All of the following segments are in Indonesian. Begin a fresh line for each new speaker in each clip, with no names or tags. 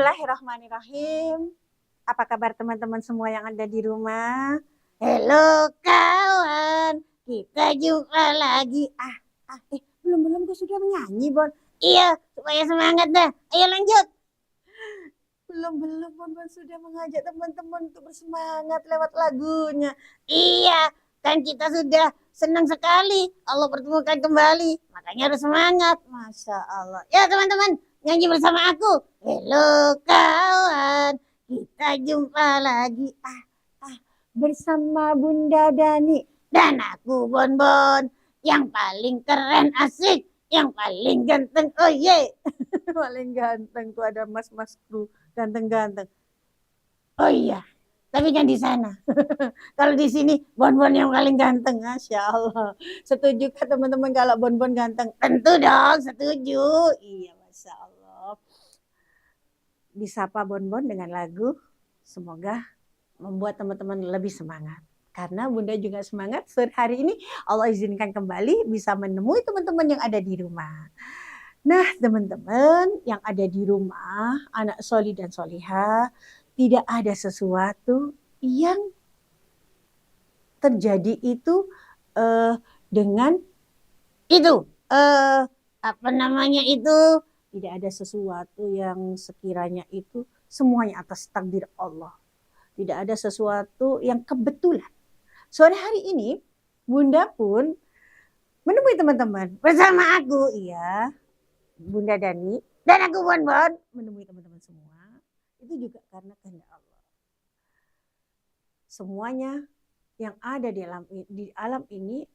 Bismillahirrahmanirrahim. Apa kabar teman-teman semua yang ada di rumah? Halo kawan, kita jumpa lagi. Belum gue sudah menyanyi, Bon. Iya, supaya semangat dah. Ayo lanjut. Belum, Bon sudah mengajak teman-teman untuk bersemangat lewat lagunya. Iya, kan kita sudah senang sekali Allah pertemukan kembali. Makanya harus semangat. Masya Allah. Ya teman-teman, nyanyi bersama aku. Halo kawan, kita jumpa lagi. Bersama Bunda Dani dan aku Bon. Yang paling keren, asik, yang paling ganteng. Oh ye, paling ganteng tuh ada mas-mas kru ganteng-ganteng. Oh iya, tapi kan di sana. Kalau di sini Bon yang paling ganteng, Masya Allah. Setuju kan teman-teman kalau Bon ganteng? Tentu dong, setuju. Iya, Masya Allah. Disapa Bon dengan lagu, semoga membuat teman-teman lebih semangat. Karena Bunda juga semangat hari ini Allah izinkan kembali bisa menemui teman-teman yang ada di rumah. Nah teman-teman yang ada di rumah, anak soli dan solihah, tidak ada sesuatu yang terjadi itu dengan itu tidak ada sesuatu yang sekiranya itu semuanya atas takdir Allah. Tidak ada sesuatu yang kebetulan. Sore hari ini Bunda pun menemui teman-teman bersama aku, iya, Bunda Dani dan aku Bon menemui teman-teman semua. Itu juga karena kehendak Allah. Semuanya yang ada di alam ini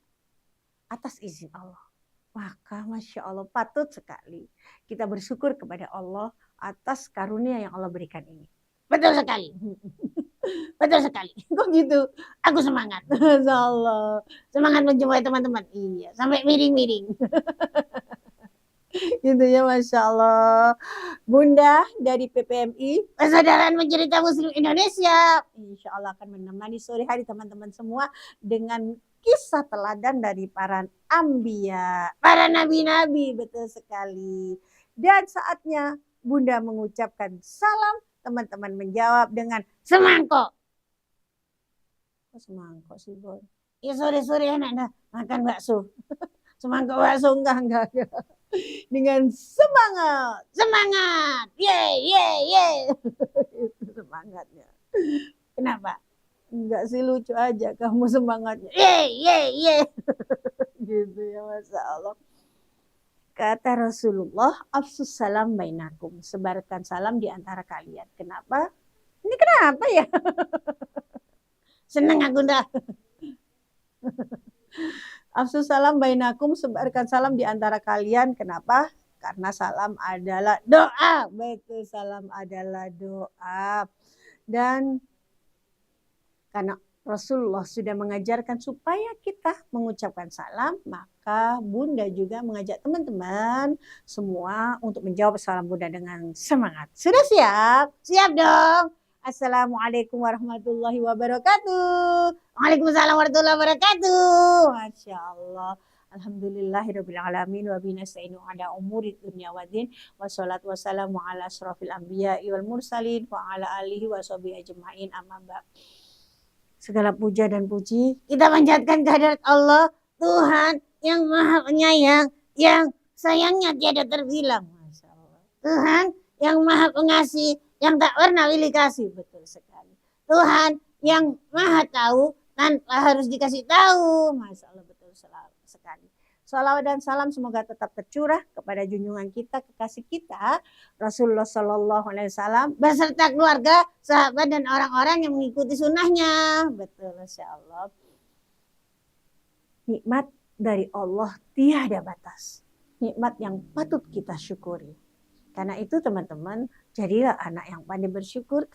atas izin Allah. Maka Masya Allah patut sekali kita bersyukur kepada Allah atas karunia yang Allah berikan ini. Betul sekali. Betul sekali. Kok gitu? Aku semangat. Masya Allah. Semangat menjumpai teman-teman. Iya, sampai miring-miring. Gitu ya, Masya Allah. Bunda dari PPMI, Persaudaraan Pencerita Muslim Indonesia, insya Allah akan menemani sore hari teman-teman semua dengan kisah teladan dari para ambiya, para nabi-nabi, betul sekali. Dan saatnya Bunda mengucapkan salam, teman-teman menjawab dengan semangkok. Kok semangkok sih, Bon? Ya sore-sore enak dah makan bakso. Semangkok bakso enggak. Dengan semangat. Ye. Itu semangatnya. Kenapa? Enggak sih, lucu aja kamu semangatnya. Ye. Gitu ya, Masya Allah. Kata Rasulullah, afsus salam bainakum. Sebarkan salam di antara kalian. Kenapa? Ini kenapa ya? Seneng aku dah. Afsus salam bainakum, sebarkan salam di antara kalian. Kenapa? Karena salam adalah doa. Betul, salam adalah doa. Dan karena Rasulullah sudah mengajarkan supaya kita mengucapkan salam, maka Bunda juga mengajak teman-teman semua untuk menjawab salam Bunda dengan semangat. Sudah siap? Siap dong. Assalamualaikum warahmatullahi wabarakatuh. Waalaikumsalam warahmatullahi wabarakatuh. Masya Allah. Alhamdulillahirabbil alamin wa binasta'inu ala umuri dunya waddin wassalatu wassalamu ala asrofil anbiya'i wal mursalin wa ala alihi wa sahbihi ajma'in, amma ba'd. Segala puja dan puji kita panjatkan kehadirat Allah, Tuhan yang Maha Penyayang, yang sayangnya tiada terbilang. Masya Allah. Tuhan yang Maha Pengasih, yang tak pernah pilih kasih. Betul sekali. Tuhan yang Maha Tahu tanpa harus dikasih tahu. Masya Allah, betul sekali. Salawat dan salam semoga tetap tercurah kepada junjungan kita, kekasih kita, Rasulullah Shallallahu Alaihi Wasallam, beserta keluarga, sahabat dan orang-orang yang mengikuti sunnahnya. Betul, Masya Allah. Nikmat dari Allah tiada batas. Nikmat yang patut kita syukuri. Karena itu teman-teman, jadilah anak yang pandai bersyukur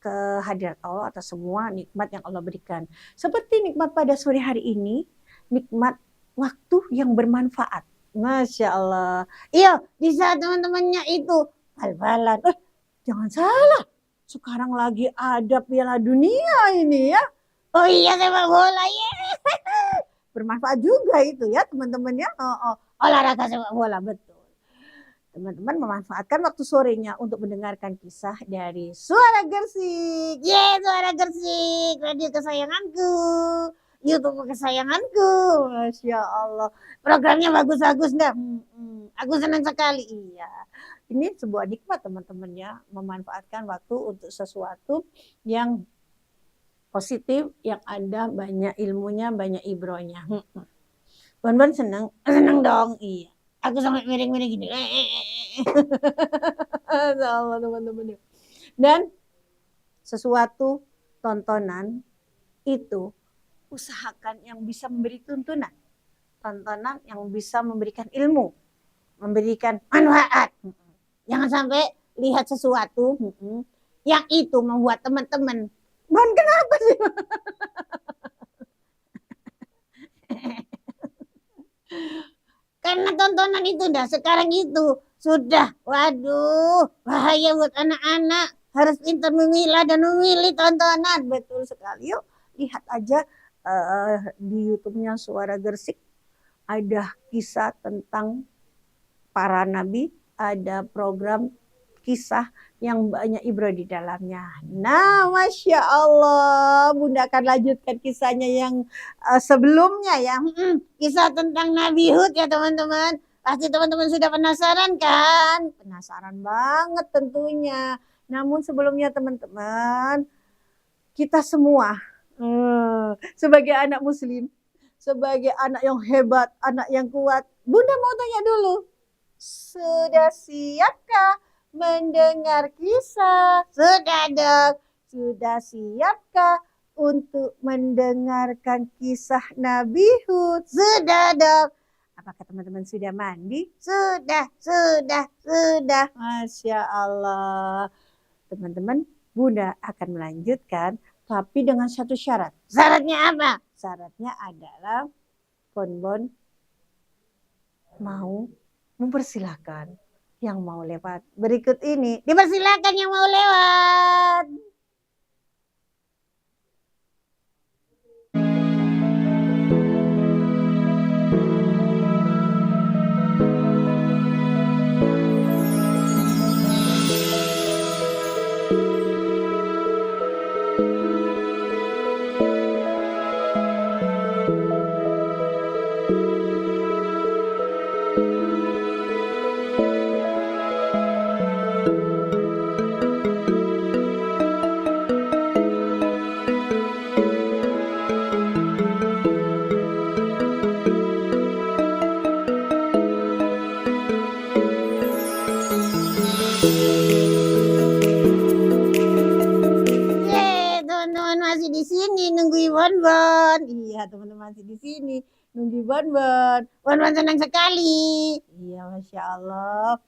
kehadirat Allah atas semua nikmat yang Allah berikan. Seperti nikmat pada sore hari ini, nikmat waktu yang bermanfaat. Masya Allah. Iya, di saat teman-temannya itu bal-balan. Jangan salah. Sekarang lagi ada Piala Dunia ini ya. Oh iya, sepak bola ya. Bermanfaat juga itu ya teman-temannya. Olahraga sepak bola, betul. teman-teman memanfaatkan waktu sorenya untuk mendengarkan kisah dari Suara Gersik. Yeay, Suara Gersik, radio kesayanganku, YouTube kesayanganku. Masya Allah, programnya bagus-bagus dah. Aku senang sekali. Iya, ini sebuah nikmat teman-teman ya, memanfaatkan waktu untuk sesuatu yang positif, yang ada banyak ilmunya, banyak ibrohnya. Bon senang dong. Iya, aku sampai miring-miring gini. Sama teman-teman. Dan sesuatu tontonan itu usahakan yang bisa memberi tuntunan, tontonan yang bisa memberikan ilmu, memberikan manfaat. Jangan sampai lihat sesuatu yang itu membuat teman-teman, Bon kenapa sih? Karena tontonan itu sekarang itu sudah, waduh, bahaya buat anak-anak. Harus pintar memilah dan memilih tontonan. Betul sekali. Yuk, lihat aja di YouTube-nya Suara Gersik. Ada kisah tentang para nabi. Ada program kisah yang banyak ibrah di dalamnya. Nah, Masya Allah. Bunda akan lanjutkan kisahnya yang sebelumnya ya. Kisah tentang Nabi Hud ya teman-teman. Pasti teman-teman sudah penasaran kan? Penasaran banget tentunya. Namun sebelumnya teman-teman, kita semua sebagai anak muslim, sebagai anak yang hebat, anak yang kuat, Bunda mau tanya dulu, sudah siapkah mendengar kisah? Sudah dong. Sudah siapkah untuk mendengarkan kisah Nabi Hud? Sudah dong. Apakah teman-teman sudah mandi? Sudah. Masya Allah. Teman-teman, Bunda akan melanjutkan, tapi dengan satu syarat. Syaratnya apa? Syaratnya adalah Bon mau mempersilahkan yang mau lewat berikut ini. Dipersilakan yang mau lewat. Di sini nungguin Bon. Iya, teman-teman masih di sini nungguin Bon. Bon senang sekali. Iya, Masya Allah.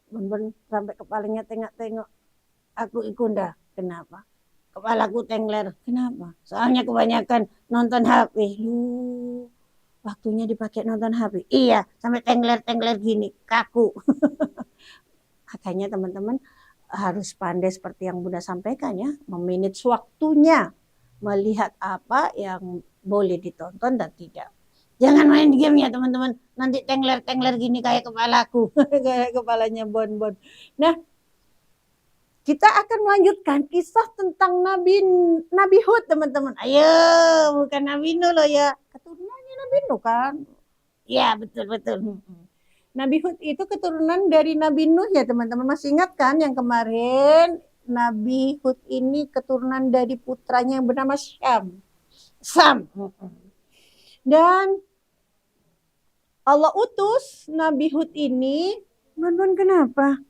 Bon sampai kepalanya tengok-tengok. Aku ikunda. Kenapa? Kepalaku tengler. Kenapa? Soalnya kebanyakan nonton HP. Waktunya dipakai nonton HP. Iya, sampai tengler gini, kaku. Makanya teman-teman harus pandai seperti yang Bunda sampaikan ya, memanage waktunya, melihat apa yang boleh ditonton dan tidak. Jangan main game ya teman-teman, nanti tengler gini kayak kepalaku, kayak kepalanya Bon. Nah, kita akan melanjutkan kisah tentang Nabi Hud teman-teman. Ayo, bukan Nabi Nuh loh ya, keturunannya Nabi Nuh kan? Ya betul. Nabi Hud itu keturunan dari Nabi Nuh ya teman-teman. Masih ingat kan yang kemarin? Nabi Hud ini keturunan dari putranya yang bernama Sam. Dan Allah utus Nabi Hud ini. Bon kenapa?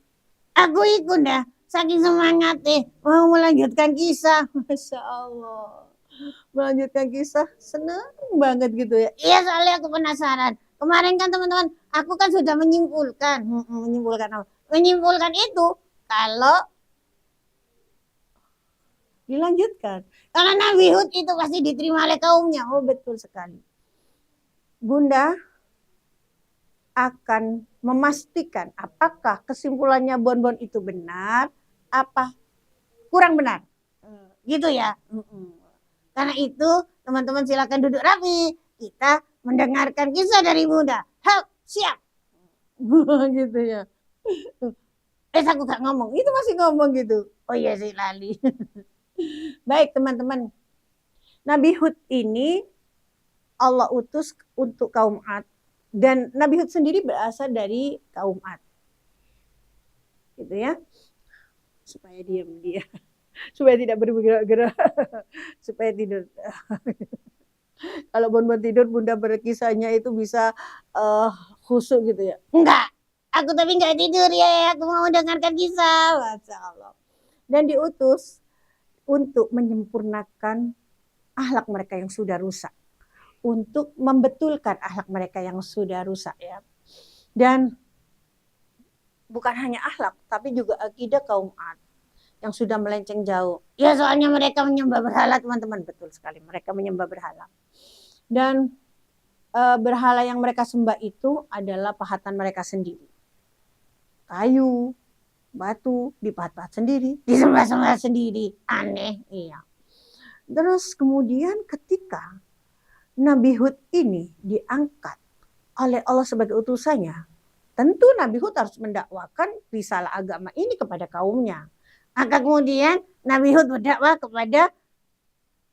Aku ikut dah. Saking semangatnya. Mau melanjutkan kisah. Masya Allah. Melanjutkan kisah. Senang banget gitu ya. Iya soalnya aku penasaran. Kemarin kan teman-teman, aku kan sudah menyimpulkan. Menyimpulkan itu kalau dilanjutkan. Karena Nabi Hud itu pasti diterima oleh kaumnya. Oh betul sekali. Bunda akan memastikan apakah kesimpulannya Bon itu benar, apa kurang benar. Gitu ya. Karena itu teman-teman silakan duduk rapi. Kita mendengarkan kisah dari Bunda. Siap. Gitu ya. Aku gak ngomong, itu masih ngomong gitu. Oh iya sih lali. Baik teman-teman, Nabi Hud ini Allah utus untuk kaum Ad, dan Nabi Hud sendiri berasal dari kaum Ad, gitu ya, supaya diam dia, supaya tidak bergerak-gerak, supaya tidur. Kalau Bon tidur, Bunda berkisahnya itu bisa khusyuk gitu ya. Enggak, aku tapi enggak tidur ya, aku mau dengarkan kisah. Masya Allah. Dan diutus untuk menyempurnakan akhlak mereka yang sudah rusak, untuk membetulkan akhlak mereka yang sudah rusak ya. Dan bukan hanya akhlak, tapi juga akidah kaum Ad yang sudah melenceng jauh. Ya soalnya mereka menyembah berhala teman-teman, betul sekali, mereka menyembah berhala. Dan berhala yang mereka sembah itu adalah pahatan mereka sendiri. Kayu, batu, dipahat-pahat sendiri, disembah-sembah sendiri. Aneh, iya. Terus kemudian ketika Nabi Hud ini diangkat oleh Allah sebagai utusannya, tentu Nabi Hud harus mendakwakan risalah agama ini kepada kaumnya. Maka kemudian Nabi Hud berdakwah kepada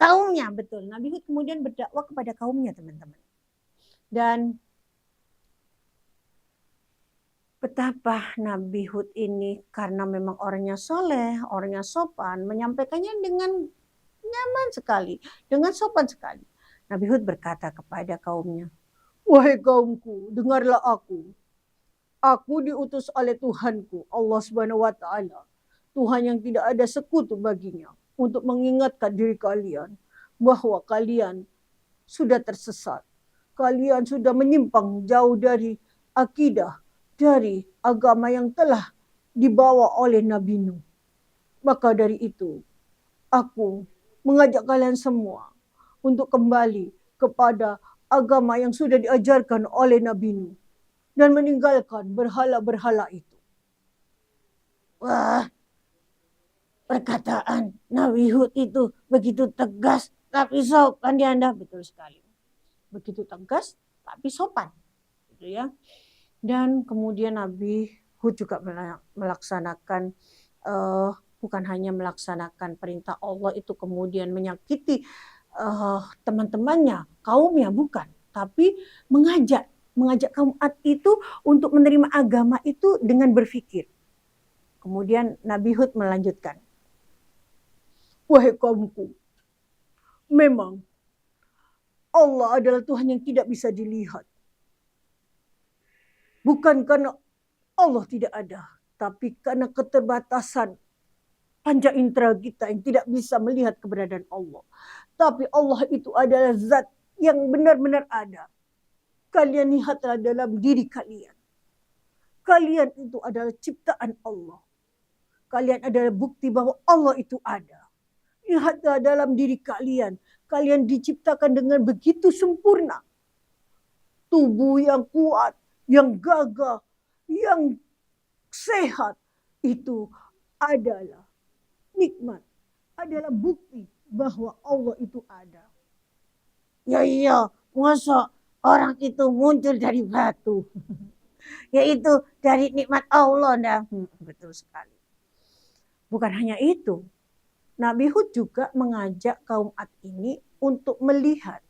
kaumnya, betul. Nabi Hud kemudian berdakwah kepada kaumnya, teman-teman. Dan betapa Nabi Hud ini karena memang orangnya soleh, orangnya sopan, menyampaikannya dengan nyaman sekali, dengan sopan sekali. Nabi Hud berkata kepada kaumnya, wahai kaumku, dengarlah aku. Aku diutus oleh Tuhanku, Allah Subhanahu wa Ta'ala, Tuhan yang tidak ada sekutu baginya, untuk mengingatkan diri kalian bahwa kalian sudah tersesat. Kalian sudah menyimpang jauh dari akidah, dari agama yang telah dibawa oleh Nabi Nuh. Maka dari itu, aku mengajak kalian semua untuk kembali kepada agama yang sudah diajarkan oleh Nabi Nuh dan meninggalkan berhala-berhala itu. Wah, perkataan Nabi Hud itu begitu tegas tapi sopan di Anda, betul sekali. Begitu tegas tapi sopan, gitu ya. Dan kemudian Nabi Hud juga melaksanakan bukan hanya melaksanakan perintah Allah itu kemudian menyakiti teman-temannya, kaumnya, bukan, tapi mengajak kaum Ad itu untuk menerima agama itu dengan berpikir. Kemudian Nabi Hud melanjutkan, wahai kaumku, memang Allah adalah Tuhan yang tidak bisa dilihat. Bukan karena Allah tidak ada, tapi karena keterbatasan panca indera kita yang tidak bisa melihat keberadaan Allah. Tapi Allah itu adalah zat yang benar-benar ada. Kalian lihatlah dalam diri kalian. Kalian itu adalah ciptaan Allah. Kalian adalah bukti bahwa Allah itu ada. Lihatlah dalam diri kalian. Kalian diciptakan dengan begitu sempurna. Tubuh yang kuat, yang gagah, yang sehat. Itu adalah nikmat. Adalah bukti bahwa Allah itu ada. Ya iya, masa orang itu muncul dari batu. Yaitu dari nikmat Allah. Nah, betul sekali. Bukan hanya itu. Nabi Hud juga mengajak kaum Ad ini untuk melihat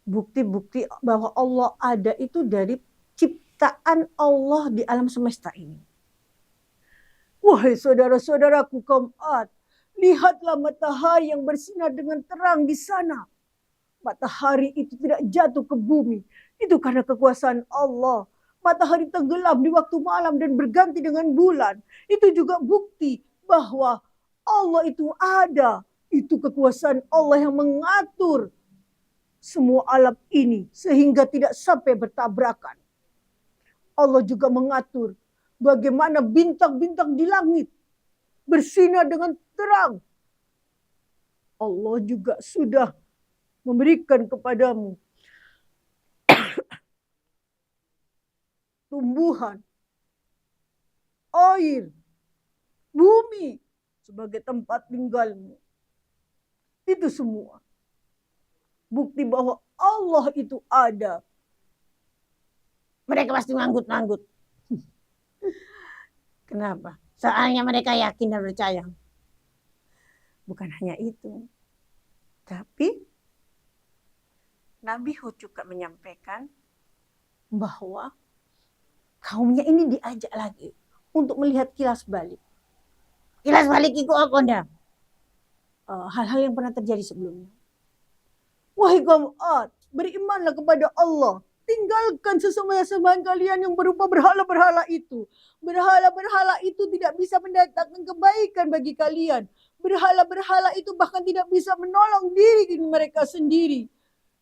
bukti-bukti bahwa Allah ada itu dari ciptaan Allah di alam semesta ini. Wahai saudara-saudaraku kaum Ad, lihatlah matahari yang bersinar dengan terang di sana. Matahari itu tidak jatuh ke bumi. Itu karena kekuasaan Allah. Matahari tenggelam di waktu malam dan berganti dengan bulan. Itu juga bukti bahwa Allah itu ada. Itu kekuasaan Allah yang mengatur semua alam ini sehingga tidak sampai bertabrakan. Allah juga mengatur bagaimana bintang-bintang di langit bersinar dengan terang. Allah juga sudah memberikan kepadamu tumbuhan, air, bumi sebagai tempat tinggalmu. Itu semua bukti bahwa Allah itu ada. Mereka pasti manggut-manggut. Kenapa? Soalnya mereka yakin dan percaya. Bukan hanya itu, tapi Nabi Hud juga menyampaikan bahwa kaumnya ini diajak lagi untuk melihat kilas balik. Kilas balik itu apa dah? Hal-hal yang pernah terjadi sebelumnya. Wahai kaum Ad, berimanlah kepada Allah. Tinggalkan sesembahan-sembahan kalian yang berupa berhala-berhala itu. Berhala-berhala itu tidak bisa mendatangkan kebaikan bagi kalian. Berhala-berhala itu bahkan tidak bisa menolong diri mereka sendiri.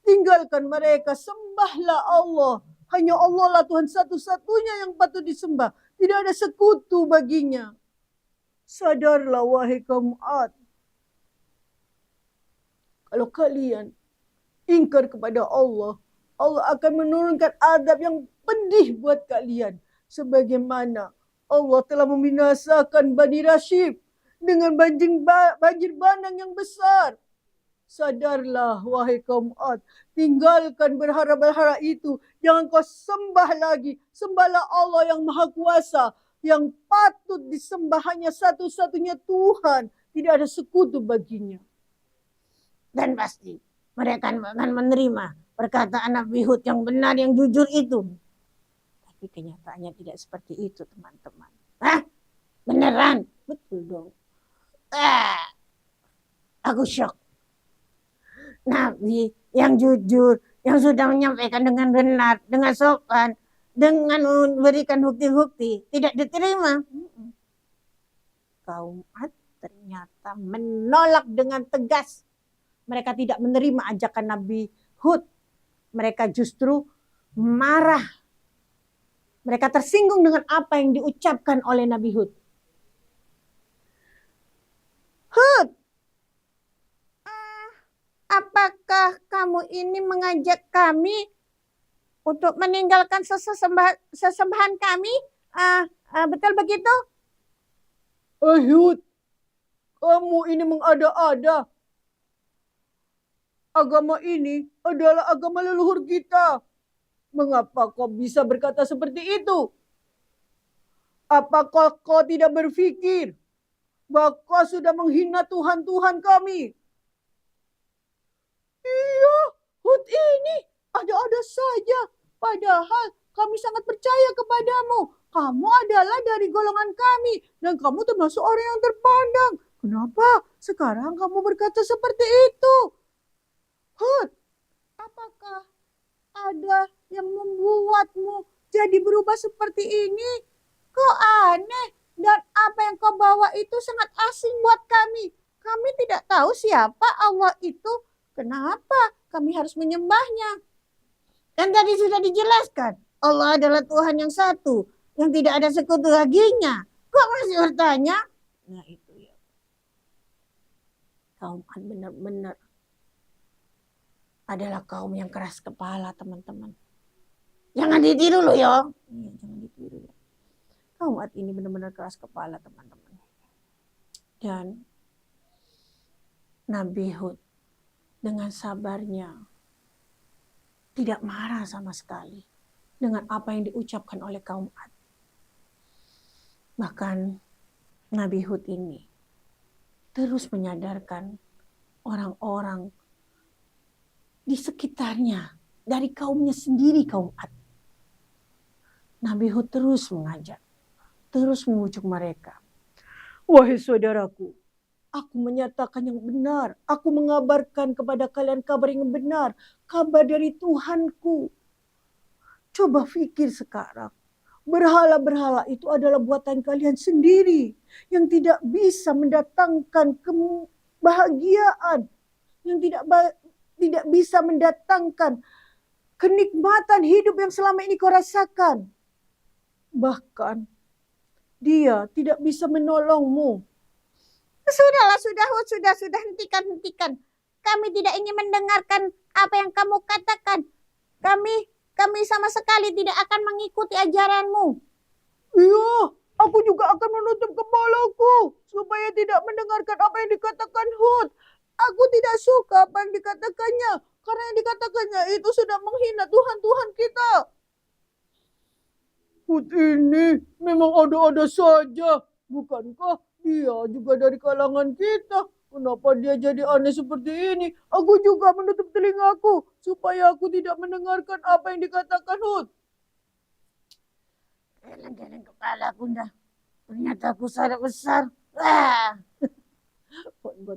Tinggalkan mereka, sembahlah Allah. Hanya Allah lah Tuhan satu-satunya yang patut disembah. Tidak ada sekutu baginya. Sadarlah wahai kaum Ad. Kalau kalian ingkar kepada Allah, Allah akan menurunkan azab yang pedih buat kalian. Sebagaimana Allah telah membinasakan Bani Rashid dengan banjir bandang yang besar. Sadarlah wahai kaum Ad, tinggalkan berhala-berhala itu. Jangan kau sembah lagi. Sembahlah Allah yang Maha Kuasa, yang patut disembah, hanya satu-satunya Tuhan. Tidak ada sekutu baginya. Dan pasti mereka akan menerima perkataan Nabi Hud yang benar, yang jujur itu. Tapi kenyataannya tidak seperti itu, teman-teman. Hah? Beneran? Betul dong. Aku syok. Nabi yang jujur, yang sudah menyampaikan dengan benar, dengan sopan, dengan memberikan bukti-bukti, tidak diterima. Kaum Ad ternyata menolak dengan tegas. Mereka tidak menerima ajakan Nabi Hud. Mereka justru marah. Mereka tersinggung dengan apa yang diucapkan oleh Nabi Hud. Hud, apakah kamu ini mengajak kami untuk meninggalkan sesembahan kami? Betul begitu? Hud, kamu ini mengada-ada. Agama ini adalah agama leluhur kita. Mengapa kau bisa berkata seperti itu? Apakah kau tidak berpikir bahwa kau sudah menghina Tuhan-Tuhan kami? Iya, Hud ini ada-ada saja. Padahal kami sangat percaya kepadamu. Kamu adalah dari golongan kami. Dan kamu termasuk orang yang terpandang. Kenapa sekarang kamu berkata seperti itu? Hud, apakah ada yang membuatmu jadi berubah seperti ini? Kok aneh, dan apa yang kau bawa itu sangat asing buat kami. Kami tidak tahu siapa Allah itu. Kenapa kami harus menyembahnya? Kan tadi sudah dijelaskan, Allah adalah Tuhan yang satu, yang tidak ada sekutu baginya. Kok masih bertanya? Nah itu ya. Kaum Ad benar-benar adalah kaum yang keras kepala, teman-teman. Jangan ditiru loh ya. Jangan ditiru ya. Kaum Ad ini benar-benar keras kepala, teman-teman. Dan Nabi Hud dengan sabarnya tidak marah sama sekali dengan apa yang diucapkan oleh kaum Ad. Bahkan Nabi Hud ini terus menyadarkan orang-orang di sekitarnya, dari kaumnya sendiri, kaum Ad. Nabi Hud terus mengajak, terus membujuk mereka. Wahai saudaraku, aku menyatakan yang benar. Aku mengabarkan kepada kalian kabar yang benar, kabar dari Tuhanku. Coba pikir sekarang, berhala-berhala itu adalah buatan kalian sendiri yang tidak bisa mendatangkan kebahagiaan, yang tidak bisa mendatangkan kenikmatan hidup yang selama ini kau rasakan. Bahkan dia tidak bisa menolongmu. Sudahlah, sudah, hentikan. Kami tidak ingin mendengarkan apa yang kamu katakan. Kami sama sekali tidak akan mengikuti ajaranmu. Iya, aku juga akan menutup kepalaku supaya tidak mendengarkan apa yang dikatakan Hud. Aku tidak suka apa yang dikatakannya, karena yang dikatakannya itu sudah menghina Tuhan-Tuhan kita. Hud ini memang ada-ada saja. Bukankah dia juga dari kalangan kita? Kenapa dia jadi aneh seperti ini? Aku juga menutup telingaku supaya aku tidak mendengarkan apa yang dikatakan Hud. Geleng-geleng kepala Bunda. Ternyata aku salah besar. Wah.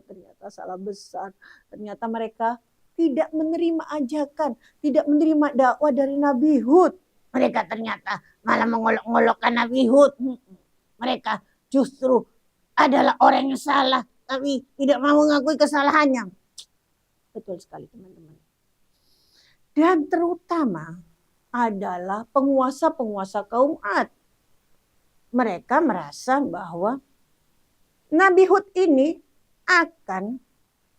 Ternyata salah besar. Ternyata mereka tidak menerima ajakan, tidak menerima dakwah dari Nabi Hud. Mereka ternyata malah mengolok-olokkan Nabi Hud. Mereka justru adalah orang yang salah, tapi tidak mau mengakui kesalahannya. Betul sekali teman-teman. Dan terutama adalah penguasa-penguasa kaum Ad. Mereka merasa bahwa Nabi Hud ini akan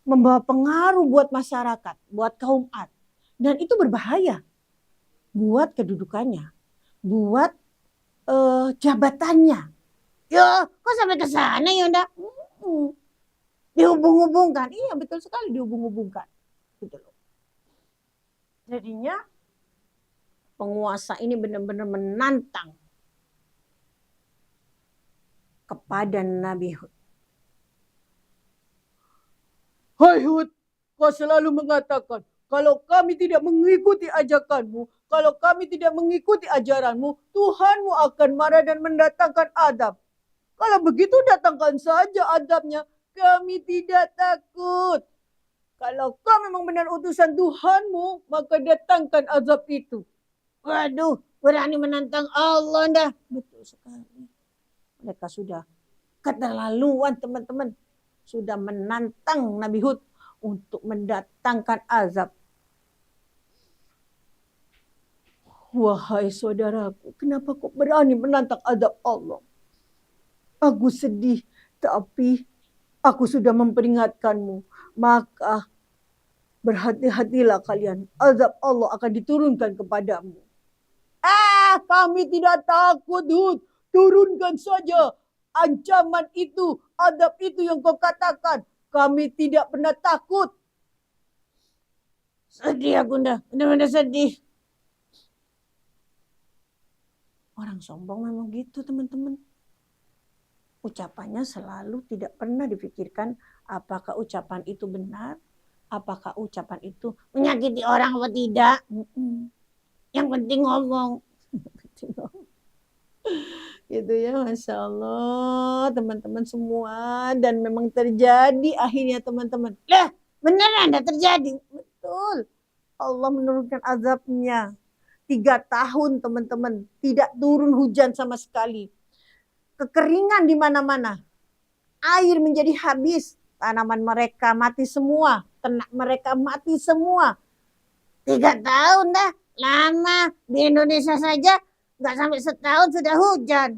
membawa pengaruh buat masyarakat, buat kaum Ad. Dan itu berbahaya buat kedudukannya, buat jabatannya. Ya, kok sampai ke sana ya udah? Dihubung-hubungkan. Iya, betul sekali dihubung-hubungkan. Gitu loh. Jadinya penguasa ini benar-benar menantang kepada Nabi Hud. Hai Hud, kau selalu mengatakan, kalau kami tidak mengikuti ajakanmu, kalau kami tidak mengikuti ajaranmu, Tuhanmu akan marah dan mendatangkan adab. Kalau begitu datangkan saja adabnya, kami tidak takut. Kalau kau memang benar utusan Tuhanmu, maka datangkan azab itu. Waduh, berani menantang Allah dah. Betul sekali. Mereka sudah keterlaluan teman-teman. Sudah menantang Nabi Hud untuk mendatangkan azab. Wahai saudaraku, kenapa kau berani menantang azab Allah? Aku sedih, tapi aku sudah memperingatkanmu. Maka berhati-hatilah kalian. Azab Allah akan diturunkan kepadamu. Kami tidak takut Hud. Turunkan saja ancaman itu, azab itu yang kau katakan. Kami tidak pernah takut. Sedih aku dah, benar-benar sedih. Orang sombong memang gitu teman-teman. Ucapannya selalu tidak pernah dipikirkan apakah ucapan itu benar, apakah ucapan itu menyakiti orang atau tidak. Yang penting ngomong. Gitu ya, Masya Allah teman-teman semua. Dan memang terjadi akhirnya teman-teman. Lah beneran ada terjadi. Betul. Allah menurunkan azabnya. 3 tahun teman-teman. Tidak turun hujan sama sekali. Kekeringan di mana-mana. Air menjadi habis. Tanaman mereka mati semua. Ternak mereka mati semua. 3 tahun dah. Lama. Di Indonesia saja nggak sampai setahun sudah hujan.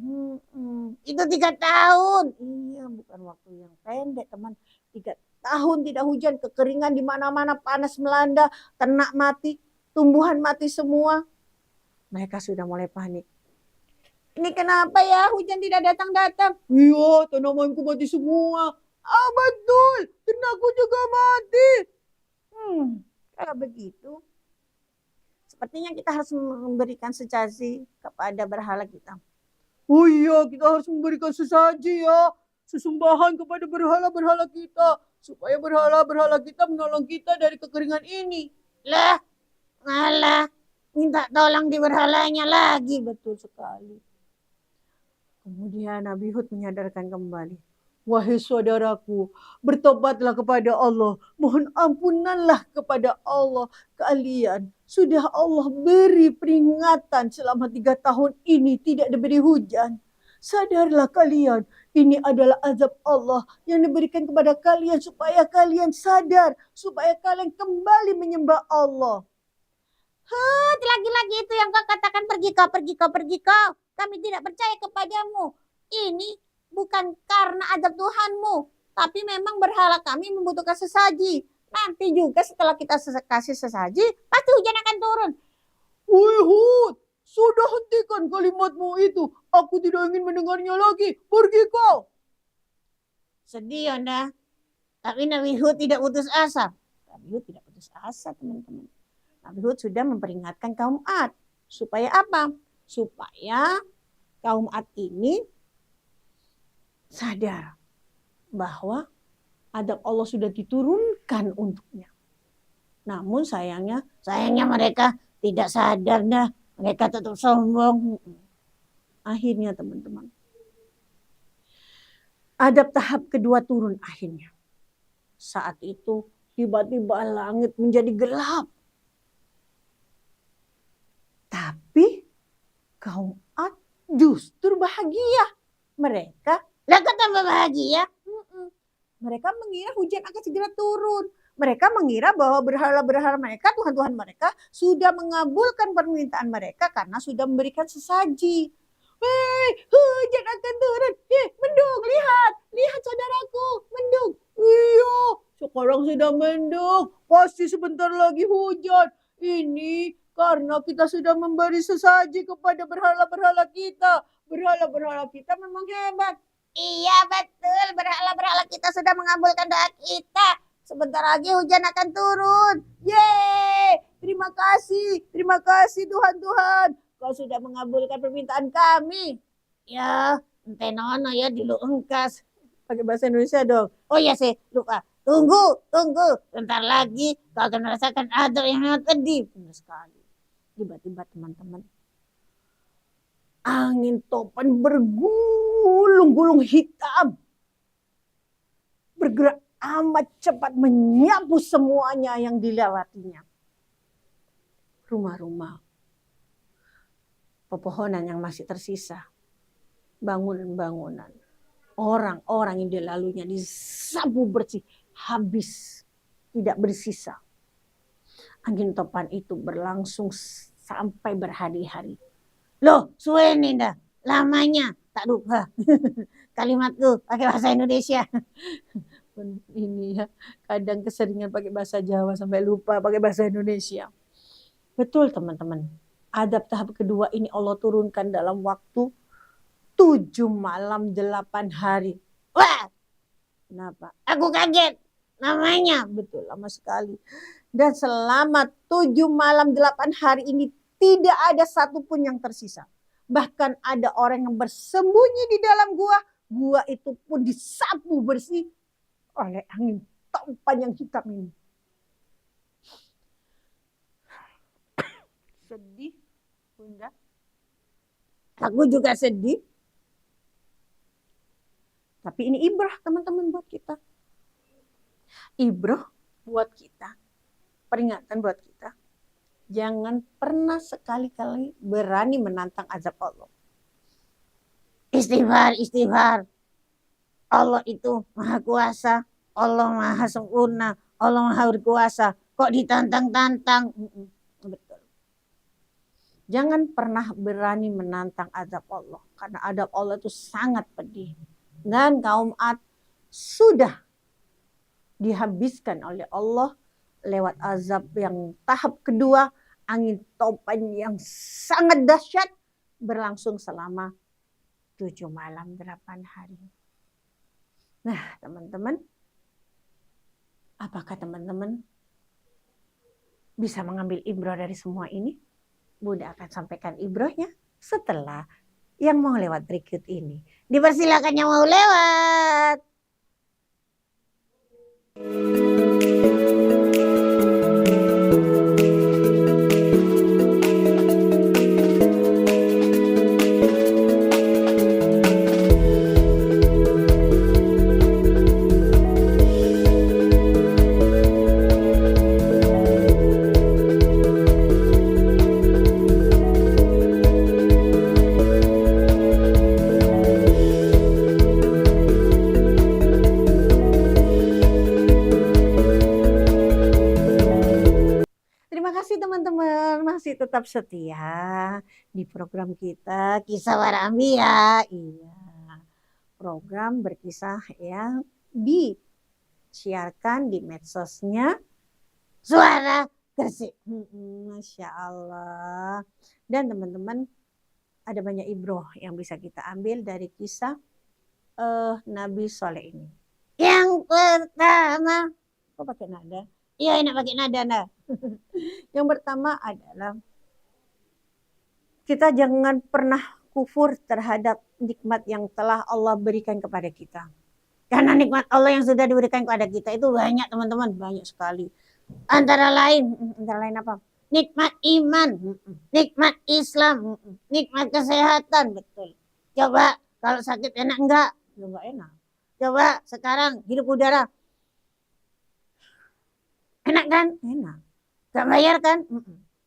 Itu 3 tahun. Iya, bukan waktu yang pendek teman. 3 tahun tidak hujan. Kekeringan di mana-mana. Panas melanda. Ternak mati. Tumbuhan mati semua. Mereka sudah mulai panik. Ini kenapa ya hujan tidak datang-datang? Iya, tanamanku mati semua. Betul, ternakku juga mati. Kalau begitu, sepertinya kita harus memberikan sesaji kepada berhala kita. Oh iya, kita harus memberikan sesaji ya. Sesembahan kepada berhala-berhala kita. Supaya berhala-berhala kita menolong kita dari kekeringan ini. Lah, ngalah. Minta tolong di berhalanya lagi. Betul sekali. Kemudian Nabi Hud menyadarkan kembali. Wahai saudaraku, bertobatlah kepada Allah. Mohon ampunanlah kepada Allah. Kalian sudah Allah beri peringatan selama 3 tahun ini tidak diberi hujan. Sadarlah kalian, ini adalah azab Allah yang diberikan kepada kalian supaya kalian sadar, supaya kalian kembali menyembah Allah. Lagi-lagi itu yang kau katakan pergi kau. Kami tidak percaya kepadamu. Ini bukan karena azab Tuhanmu, tapi memang berhala kami membutuhkan sesaji. Nanti juga setelah kita kasih sesaji, pasti hujan akan turun. Woi Hud, sudah hentikan kalimatmu itu. Aku tidak ingin mendengarnya lagi. Pergi kau. Sedih Anda. Tapi Nabi Hud tidak putus asa. Nabi Hud tidak putus asa teman-teman. Nabi Hud sudah memperingatkan kaum Ad. Supaya apa? supaya kaum Ad ini sadar bahwa adab Allah sudah diturunkan untuknya. Namun sayangnya mereka tidak sadar dah. Mereka tetap sombong. Akhirnya teman-teman, adab tahap kedua turun akhirnya. Saat itu tiba-tiba langit menjadi gelap. Tapi kaum Ad justru bahagia. Mereka, lah kok tambah bahagia? Mereka mengira hujan akan segera turun. Mereka mengira bahwa berhala-berhala mereka, Tuhan-Tuhan mereka sudah mengabulkan permintaan mereka karena sudah memberikan sesaji. Hei, hujan akan turun. Mendung, lihat saudaraku, mendung. Iya, sekarang sudah mendung. Pasti sebentar lagi hujan. Ini karena kita sudah memberi sesaji kepada berhala-berhala kita. Berhala-berhala kita memang hebat. Iya betul, berhala-berhala kita sudah mengabulkan doa kita. Sebentar lagi hujan akan turun. Yeay, terima kasih Tuhan. Kau sudah mengabulkan permintaan kami. Ya, ente nono ya dulu engkas. Pakai bahasa Indonesia dong. Oh ya sih, lupa. Tunggu. Bentar lagi kau akan merasakan adab yang pedih. Benar sekali. Tiba-tiba teman-teman, angin topan bergulung-gulung hitam. Bergerak amat cepat menyapu semuanya yang dilewatinya. Rumah-rumah, pepohonan yang masih tersisa, bangunan-bangunan, orang-orang yang dilaluinya disapu bersih, habis, tidak bersisa. Angin topan itu berlangsung sampai berhari-hari. Loh, suweni dah, lamanya tak lupa kalimatku pakai bahasa Indonesia. Ini ya, kadang keseringan pakai bahasa Jawa sampai lupa pakai bahasa Indonesia. Betul teman-teman, adab tahap kedua ini Allah turunkan dalam waktu 7 malam 8 hari. Wah, kenapa? Aku kaget, namanya betul lama sekali. Dan selama 7 malam 8 hari ini tidak ada satupun yang tersisa. Bahkan ada orang yang bersembunyi di dalam gua. Gua itu pun disapu bersih oleh angin topan yang hitam ini. Sedih, Bunda. Aku juga sedih. Tapi ini ibrah teman-teman buat kita. Ibrah buat kita. Peringatan buat kita. Jangan pernah sekali-kali berani menantang azab Allah. Istighfar. Allah itu maha kuasa. Allah maha sempurna. Allah maha berkuasa. Kok ditantang-tantang? Betul. Jangan pernah berani menantang azab Allah. Karena azab Allah itu sangat pedih. Dan kaum Ad sudah dihabiskan oleh Allah lewat azab yang tahap kedua, angin topan yang sangat dahsyat berlangsung selama 7 malam 8 hari. Nah teman-teman, apakah teman-teman bisa mengambil ibrah dari semua ini? Bunda akan sampaikan ibrahnya setelah yang mau lewat berikut ini. Dipersilakan yang mau lewat. Teman-teman masih tetap setia di program kita Kisah Para Anbiya. Iya, program berkisah yang disiarkan di medsosnya Suara Gresik. Masya Allah. Dan teman-teman, ada banyak ibrah yang bisa kita ambil dari kisah Nabi Soleh ini. Yang pertama, kok pakai nada? Iya, enak pakai nada. Nah. Yang pertama adalah kita jangan pernah kufur terhadap nikmat yang telah Allah berikan kepada kita. Karena nikmat Allah yang sudah diberikan kepada kita itu banyak teman-teman, banyak sekali. Antara lain apa? Nikmat iman, nikmat Islam, nikmat kesehatan, betul. Coba kalau sakit enak enggak? Ya enggak enak. Coba sekarang hidup udara. Enak kan? Enak. Gak bayar kan?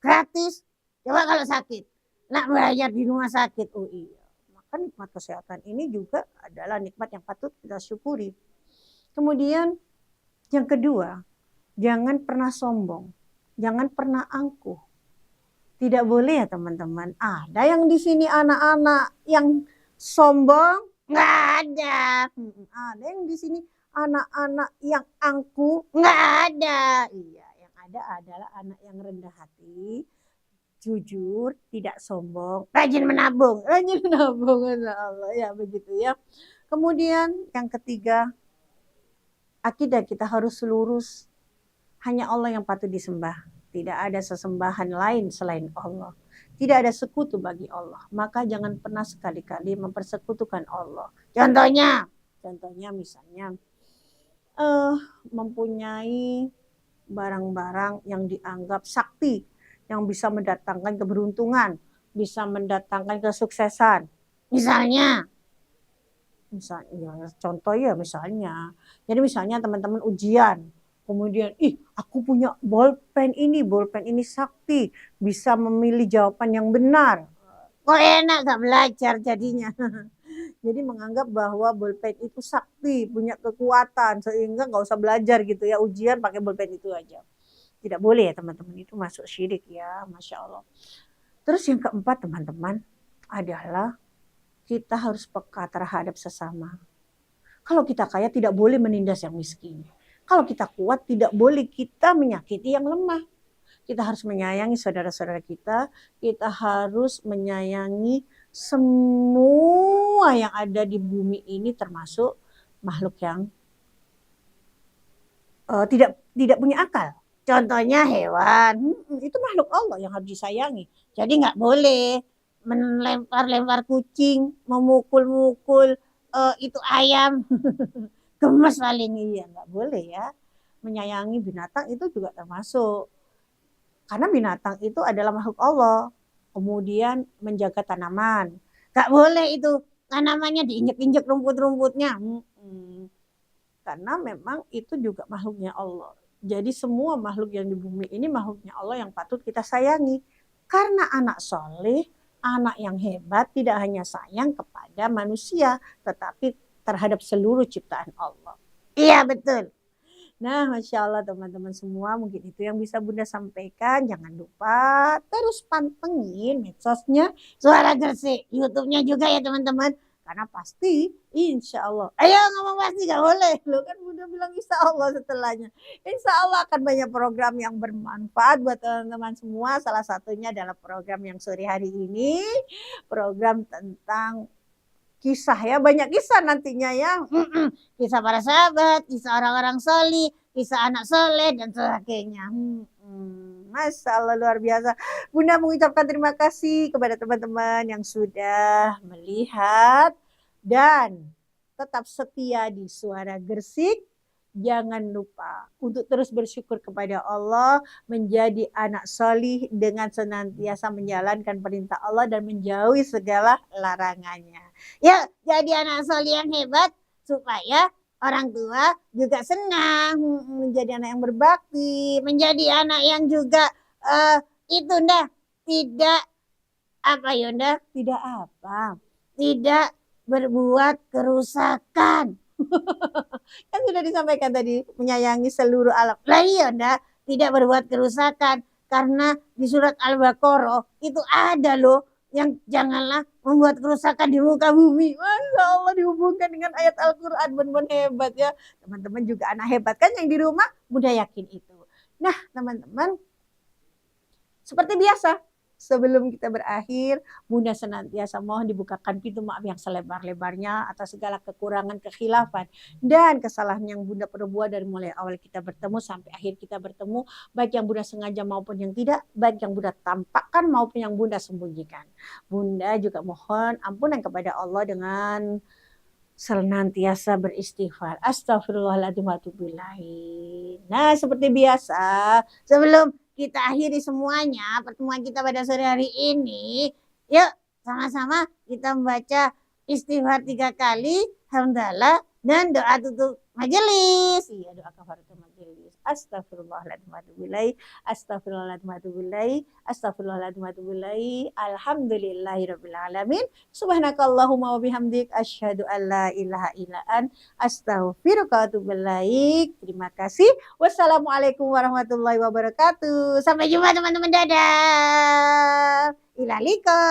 Gratis. Coba kalau sakit. Nak bayar di rumah sakit. Oh iya. Maka nikmat kesehatan ini juga adalah nikmat yang patut kita syukuri. Kemudian yang kedua, jangan pernah sombong. Jangan pernah angkuh. Tidak boleh ya teman-teman. Ada yang di sini anak-anak yang sombong? Nggak ada. Ada yang di sini anak-anak yang angkuh? Nggak ada. Iya, yang ada adalah anak yang rendah hati, jujur, tidak sombong, rajin menabung. Rajin menabung, Allah ya begitu ya. Kemudian yang ketiga, akidah kita harus lurus. Hanya Allah yang patut disembah. Tidak ada sesembahan lain selain Allah. Tidak ada sekutu bagi Allah. Maka jangan pernah sekali-kali mempersekutukan Allah. Contohnya misalnya mempunyai barang-barang yang dianggap sakti, yang bisa mendatangkan keberuntungan, bisa mendatangkan kesuksesan. Misalnya misalnya. Jadi misalnya teman-teman ujian, kemudian aku punya bolpen ini sakti, bisa memilih jawaban yang benar. Kok enak gak belajar jadinya. Jadi menganggap bahwa bolpen itu sakti, punya kekuatan, sehingga gak usah belajar gitu ya, ujian pakai bolpen itu aja. Tidak boleh ya teman-teman, itu masuk syirik ya, Masya Allah. Terus yang keempat teman-teman adalah kita harus peka terhadap sesama. Kalau kita kaya tidak boleh menindas yang miskin. Kalau kita kuat tidak boleh kita menyakiti yang lemah. Kita harus menyayangi saudara-saudara kita. Kita harus menyayangi semua yang ada di bumi ini termasuk makhluk yang tidak punya akal. Contohnya hewan, itu makhluk Allah yang harus disayangi. Jadi nggak boleh melempar-lempar kucing, memukul-mukul itu ayam. Gemes paling iya, nggak boleh ya. Menyayangi binatang itu juga termasuk. Karena binatang itu adalah makhluk Allah. Kemudian menjaga tanaman. Nggak boleh itu tanamannya diinjek-injek rumput-rumputnya. Karena memang itu juga makhluknya Allah. Jadi semua makhluk yang di bumi ini makhluknya Allah yang patut kita sayangi. Karena anak soleh, anak yang hebat tidak hanya sayang kepada manusia, tetapi terhadap seluruh ciptaan Allah. Iya betul. Nah Masya Allah teman-teman semua, mungkin itu yang bisa Bunda sampaikan. Jangan lupa terus pantengin medsosnya Suara Gresik, YouTube-nya juga ya teman-teman. Karena pasti insya Allah. Ayo ngomong pasti gak boleh. Lo kan Bunda bilang insya Allah setelahnya. Insya Allah akan banyak program yang bermanfaat buat teman-teman semua. Salah satunya adalah program yang sore hari ini. Program tentang kisah ya, banyak kisah nantinya ya. Kisah para sahabat, kisah orang-orang soleh, kisah anak soleh dan sebagainya. Masya Allah luar biasa. Bunda mengucapkan terima kasih kepada teman-teman yang sudah melihat dan tetap setia di Suara Gresik. Jangan lupa untuk terus bersyukur kepada Allah, menjadi anak solih dengan senantiasa menjalankan perintah Allah dan menjauhi segala larangannya. Ya, jadi anak solih yang hebat supaya orang tua juga senang, menjadi anak yang berbakti, menjadi anak yang juga tidak berbuat kerusakan. Kan sudah disampaikan tadi, menyayangi seluruh alam. Lah iya, tidak berbuat kerusakan. Karena di surat Al-Baqarah itu ada loh yang janganlah membuat kerusakan di muka bumi. Masya Allah dihubungkan dengan ayat Al-Quran. Benar-benar hebat ya. Teman-teman juga anak hebat kan yang di rumah, Bunda yakin itu. Nah teman-teman, seperti biasa, Sebelum kita berakhir, Bunda senantiasa mohon dibukakan pintu maaf yang selebar-lebarnya atas segala kekurangan, kekhilafan, dan kesalahan yang Bunda perbuat dari mulai awal kita bertemu sampai akhir kita bertemu, baik yang Bunda sengaja maupun yang tidak, baik yang Bunda tampakkan maupun yang Bunda sembunyikan. Bunda juga mohon ampunan kepada Allah dengan senantiasa beristighfar. Astagfirullahaladzim wa atubu ilaih. Nah, seperti biasa, sebelum kita akhiri semuanya pertemuan kita pada sore hari ini, yuk sama-sama kita membaca istighfar 3 kali, hamdalah, dan doa tutup majelis. Iya, doa kafaratul majelis. Astagfirullahaladzim wa atubu ilaih. Astagfirullahaladzim wa atubu ilaih. Astagfirullahaladzim wa atubu ilaih. Alhamdulillahirabbil alamin. Subhanakallahumma wa bihamdik asyhadu an la ilaha illa ant astaghfiruka wa atubu ilaik. Terima kasih. Wassalamualaikum warahmatullahi wabarakatuh. Sampai jumpa teman-teman. Dadah. Ila liqa.